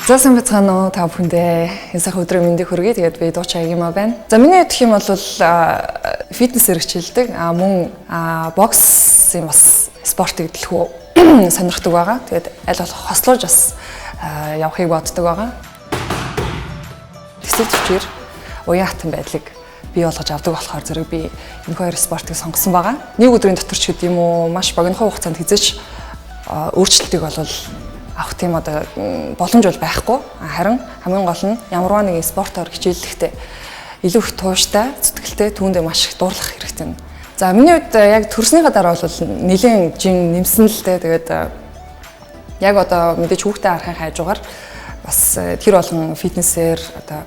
За сайн байцгаана уу та бүхэндээ. Сайхан өдрийн мэндийг хүргэе. Тэгээд би Дуучин Агимаа байна. За миний хувьд гэх юм бол фитнес хэрэгжилдэг. Мөн боксын бас спортыг дэлгүү сонирхдаг байгаа. Тэгээд аль болох хослуулж бас явахыг боддог байгаа. Тэсэг төвчээр уян хатан байдлыг бий болгож авдаг болохоор зэрэг би энэ хоёр спортыг сонгосон байгаа. Нэг өдрийн дотор ч гэдэг юм уу маш богинохон хугацаанд хязгаарч өөрчлөлтийг болвол авах тийм одоо боломж бол байхгүй. Харин хамгийн гол нь ямарваа нэгэн спортоор хичээллэхдээ илүү их тууштай, зүтгэлтэй, түүндээ маш их дуурлах хэрэгтэй. За миний хувьд яг төрснийхаа дараа бол нэлээд жин нэмсэн л дээ. Тэгээд яг одоо мэдээж хүүхдээ харахын хажуугаар бас тэр болгон фитнесээр одоо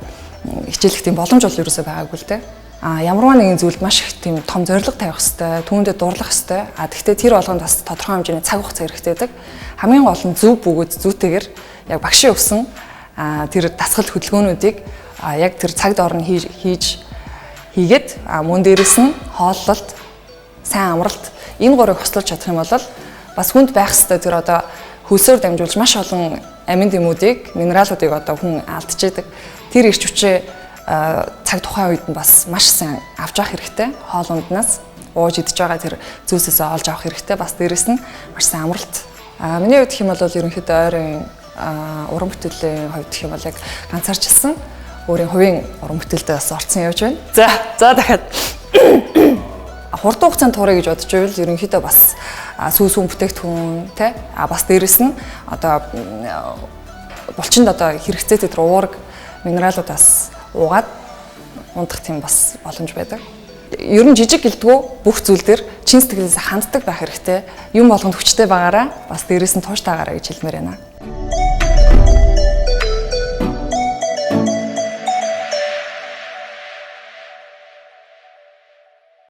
хичээлэх тийм боломж бол ерөөсөй байгаагүй л дээ. Ямарваа нэгэн зүйлд маш их тийм том зорилго тавих хэрэгтэй, түүндээ дурлах хэрэгтэй. Гэхдээ тэр болгонд бас тодорхой хэмжээний цаг хугацаа хэрэгтэй байдаг. Хамгийн гол нь зөв бөгөөд зүйтэйгээр яг багшийн өгсөн тэр дасгал хөдөлгөөнүүдийг яг тэр цаг доорн хийгээд мөн дээрэс нь хооллолт, сайн амралт энэ гурыг хослуулж чадах юм бол бас хүнд байх хэрэгтэй тэр одоо хөлсөөр дамжуулж маш олон амин дэмүүдийг, минералуудыг одоо хүн алдчихэдэг. Тэр ирч хүчээ цаг тухайн үед нь бас маш сайн авч явах хэрэгтэй. Хоол унднаас ууж идж байгаа тэр зүйлсээс олж авах хэрэгтэй. Бас дээрэс нь маш сайн амралт. Миний хувьд гэх юм бол ерөнхийдөө ойрын уран бүтээлийн хувьд гэх юм бол яг ганцаарчилсан өөрийн хувийн уран бүтээлдээ бас орцсон явж байна. За дахиад хурдан хугацаанд туурай гэж бодож байвал ерөнхийдөө бас сүүсүүн бүтээгдэхүүн те бас дээрэс нь одоо булчинд одоо хэрэгцээтэй тэр уураг минералуудаас уугаад ундах тийм бас боломж байдаг. Ер нь жижиг гэлтгүү бүх зүйл дээр чин сэтгэлээс ханддаг байх хэрэгтэй. Юм болгонд хүчтэй байгаараа бас дээрээс нь тууштайгаараа гэж хэлмээр байна.